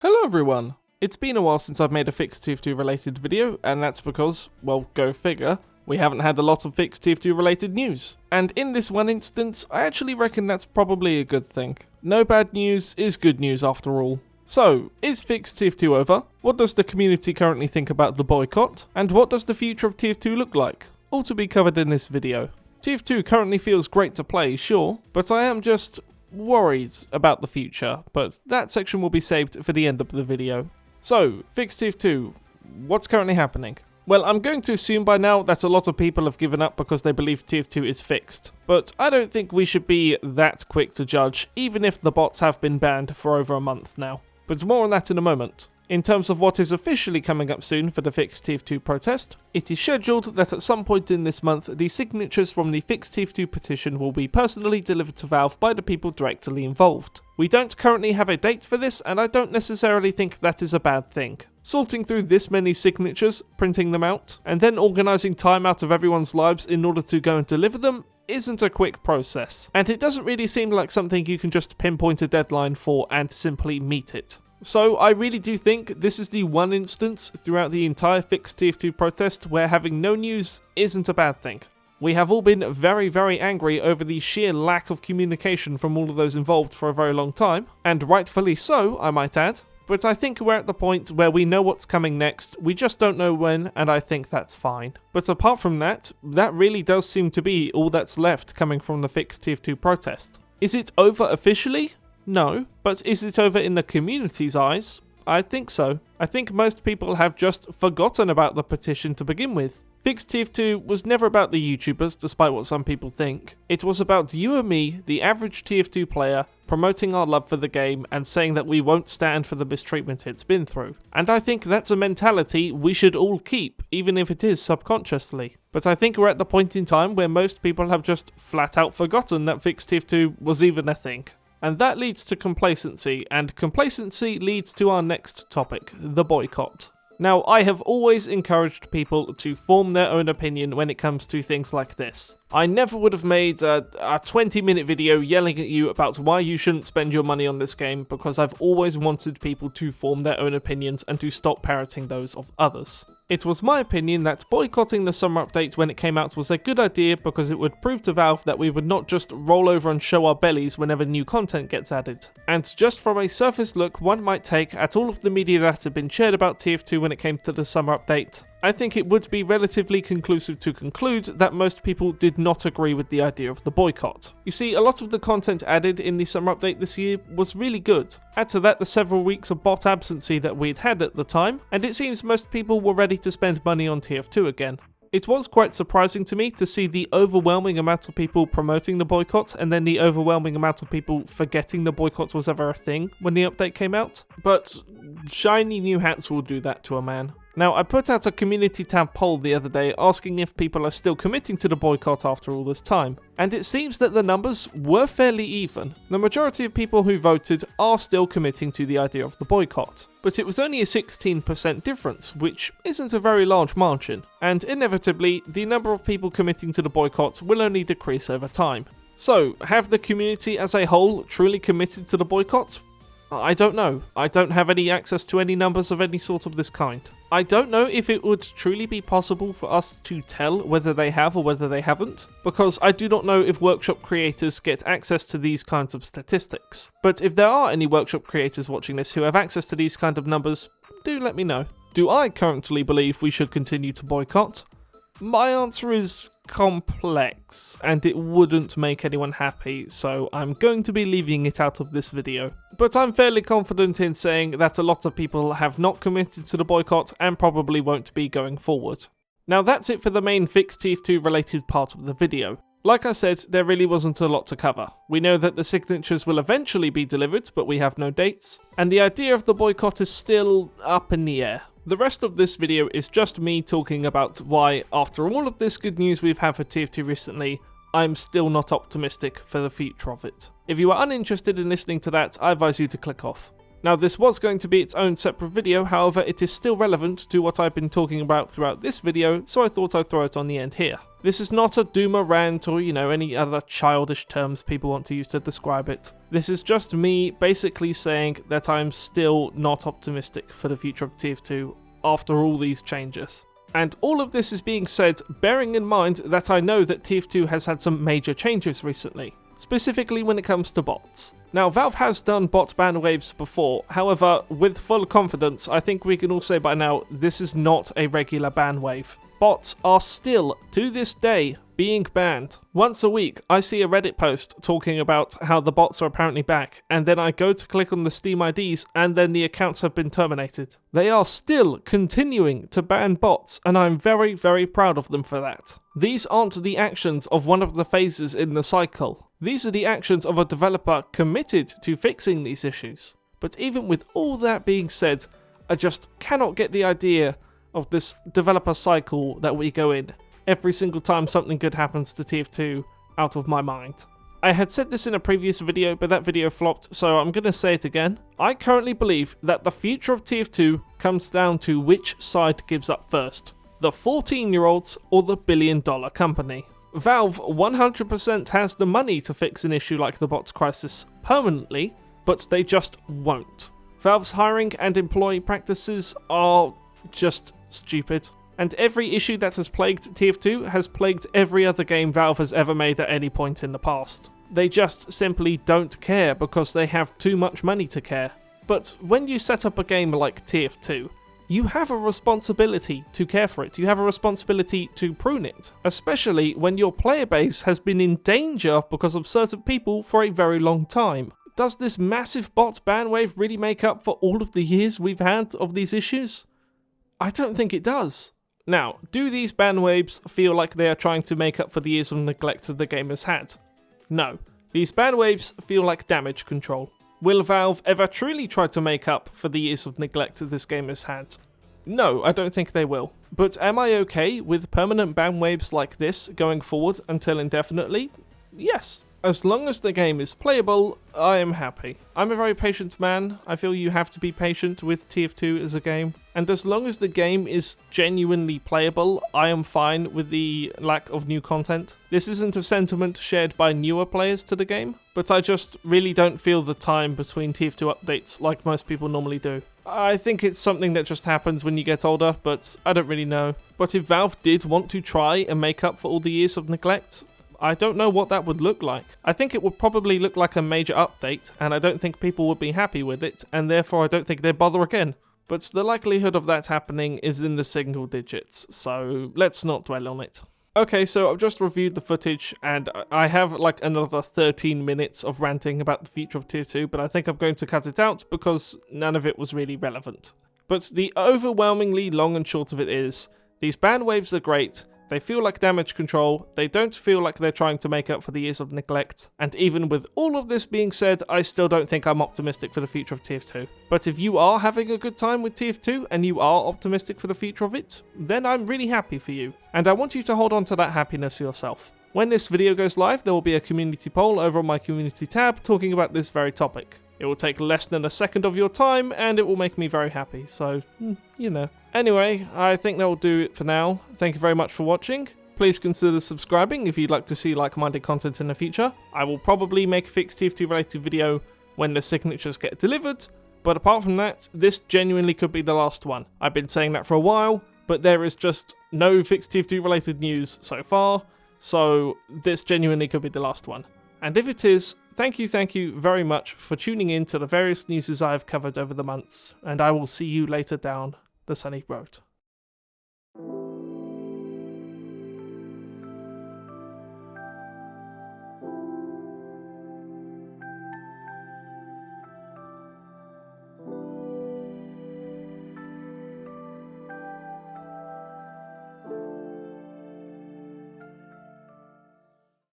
Hello everyone! It's been a while since I've made a Fixed TF2 related video, and that's because, well, go figure, we haven't had a lot of Fixed TF2 related news. And in this one instance, I actually reckon that's probably a good thing. No bad news is good news after all. So, is Fixed TF2 over? What does the community currently think about the boycott? And what does the future of TF2 look like? All to be covered in this video. TF2 currently feels great to play, sure, but I am just worried about the future, but that section will be saved for the end of the video. So, Fixed TF2, what's currently happening? Well, I'm going to assume by now that a lot of people have given up because they believe TF2 is fixed, but I don't think we should be that quick to judge, even if the bots have been banned for over a month now. But more on that in a moment. In terms of what is officially coming up soon for the Fixed TF2 protest, it is scheduled that at some point in this month, the signatures from the Fixed TF2 petition will be personally delivered to Valve by the people directly involved. We don't currently have a date for this, and I don't necessarily think that is a bad thing. Sorting through this many signatures, printing them out, and then organising time out of everyone's lives in order to go and deliver them isn't a quick process, and it doesn't really seem like something you can just pinpoint a deadline for and simply meet it. So I really do think this is the one instance throughout the entire Fixed TF2 protest where having no news isn't a bad thing. We have all been very, very angry over the sheer lack of communication from all of those involved for a very long time, and rightfully so, I might add. But I think we're at the point where we know what's coming next, we just don't know when, and I think that's fine. But apart from that, that really does seem to be all that's left coming from the Fixed TF2 protest. Is it over officially? No, but is it over in the community's eyes? I think so. I think most people have just forgotten about the petition to begin with. Fixed TF2 was never about the YouTubers, despite what some people think. It was about you and me, the average TF2 player, promoting our love for the game and saying that we won't stand for the mistreatment it's been through. And I think that's a mentality we should all keep, even if it is subconsciously. But I think we're at the point in time where most people have just flat out forgotten that Fixed TF2 was even a thing. And that leads to complacency, and complacency leads to our next topic, the boycott. Now, I have always encouraged people to form their own opinion when it comes to things like this. I never would have made a 20-minute video yelling at you about why you shouldn't spend your money on this game, because I've always wanted people to form their own opinions and to stop parroting those of others. It was my opinion that boycotting the summer update when it came out was a good idea because it would prove to Valve that we would not just roll over and show our bellies whenever new content gets added. And just from a surface look one might take at all of the media that had been shared about TF2 when it came to the summer update, I think it would be relatively conclusive to conclude that most people did not agree with the idea of the boycott. You see, a lot of the content added in the summer update this year was really good. Add to that the several weeks of bot absency that we'd had at the time, and it seems most people were ready to spend money on TF2 again. It was quite surprising to me to see the overwhelming amount of people promoting the boycott and then the overwhelming amount of people forgetting the boycott was ever a thing when the update came out. But shiny new hats will do that to a man. Now, I put out a community tab poll the other day asking if people are still committing to the boycott after all this time, and it seems that the numbers were fairly even. The majority of people who voted are still committing to the idea of the boycott, but it was only a 16% difference, which isn't a very large margin, and inevitably, the number of people committing to the boycott will only decrease over time. So, have the community as a whole truly committed to the boycott? I don't know. I don't have any access to any numbers of any sort of this kind. I don't know if it would truly be possible for us to tell whether they have or whether they haven't, because I do not know if workshop creators get access to these kinds of statistics. But if there are any workshop creators watching this who have access to these kind of numbers, do let me know. Do I currently believe we should continue to boycott? My answer is complex, and it wouldn't make anyone happy, so I'm going to be leaving it out of this video. But I'm fairly confident in saying that a lot of people have not committed to the boycott and probably won't be going forward. Now that's it for the main Fixed TF2 related part of the video. Like I said, there really wasn't a lot to cover. We know that the signatures will eventually be delivered, but we have no dates, and the idea of the boycott is still up in the air. The rest of this video is just me talking about why, after all of this good news we've had for TF2 recently, I'm still not optimistic for the future of it. If you are uninterested in listening to that, I advise you to click off. Now, this was going to be its own separate video, however, it is still relevant to what I've been talking about throughout this video, so I thought I'd throw it on the end here. This is not a doomer rant or, any other childish terms people want to use to describe it. This is just me basically saying that I'm still not optimistic for the future of TF2 after all these changes. And all of this is being said bearing in mind that I know that TF2 has had some major changes recently, specifically when it comes to bots. Now, Valve has done bot ban waves before, however, with full confidence, I think we can all say by now this is not a regular ban wave. Bots are still, to this day, being banned. Once a week, I see a Reddit post talking about how the bots are apparently back, and then I go to click on the Steam IDs, and then the accounts have been terminated. They are still continuing to ban bots, and I'm very, very proud of them for that. These aren't the actions of one of the phases in the cycle. These are the actions of a developer committed to fixing these issues. But even with all that being said, I just cannot get the idea of this developer cycle that we go in every single time something good happens to TF2 out of my mind. I had said this in a previous video, but that video flopped, so I'm going to say it again. I currently believe that the future of TF2 comes down to which side gives up first, the 14-year-olds or the billion-dollar company. Valve 100% has the money to fix an issue like the bots crisis permanently, but they just won't. Valve's hiring and employee practices are just stupid. And every issue that has plagued TF2 has plagued every other game Valve has ever made at any point in the past. They just simply don't care because they have too much money to care. But when you set up a game like TF2, you have a responsibility to care for it. You have a responsibility to prune it, especially when your player base has been in danger because of certain people for a very long time. Does this massive bot ban wave really make up for all of the years we've had of these issues? I don't think it does. Now, do these ban waves feel like they are trying to make up for the years of neglect the game has had? No. These ban waves feel like damage control. Will Valve ever truly try to make up for the years of neglect this game has had? No, I don't think they will. But am I okay with permanent ban waves like this going forward until indefinitely? Yes. As long as the game is playable, I am happy. I'm a very patient man. I feel you have to be patient with TF2 as a game. And as long as the game is genuinely playable, I am fine with the lack of new content. This isn't a sentiment shared by newer players to the game, but I just really don't feel the time between TF2 updates like most people normally do. I think it's something that just happens when you get older, but I don't really know. But if Valve did want to try and make up for all the years of neglect, I don't know what that would look like. I think it would probably look like a major update, and I don't think people would be happy with it, and therefore I don't think they'd bother again. But the likelihood of that happening is in the single digits, so let's not dwell on it. Okay, so I've just reviewed the footage, and I have like another 13 minutes of ranting about the future of Tier 2, but I think I'm going to cut it out because none of it was really relevant. But the overwhelmingly long and short of it is, these ban waves are great. They feel like damage control, they don't feel like they're trying to make up for the years of neglect, and even with all of this being said, I still don't think I'm optimistic for the future of TF2. But if you are having a good time with TF2, and you are optimistic for the future of it, then I'm really happy for you, and I want you to hold on to that happiness yourself. When this video goes live, there will be a community poll over on my community tab talking about this very topic. It will take less than a second of your time, and it will make me very happy, so, you know. Anyway, I think that will do it for now. Thank you very much for watching. Please consider subscribing if you'd like to see like-minded content in the future. I will probably make a fixed TF2 related video when the signatures get delivered, but apart from that, this genuinely could be the last one. I've been saying that for a while, but there is just no fixed TF2 related news so far, so this genuinely could be the last one. And if it is, thank you very much for tuning in to the various newses I have covered over the months, and I will see you later down the sunny road.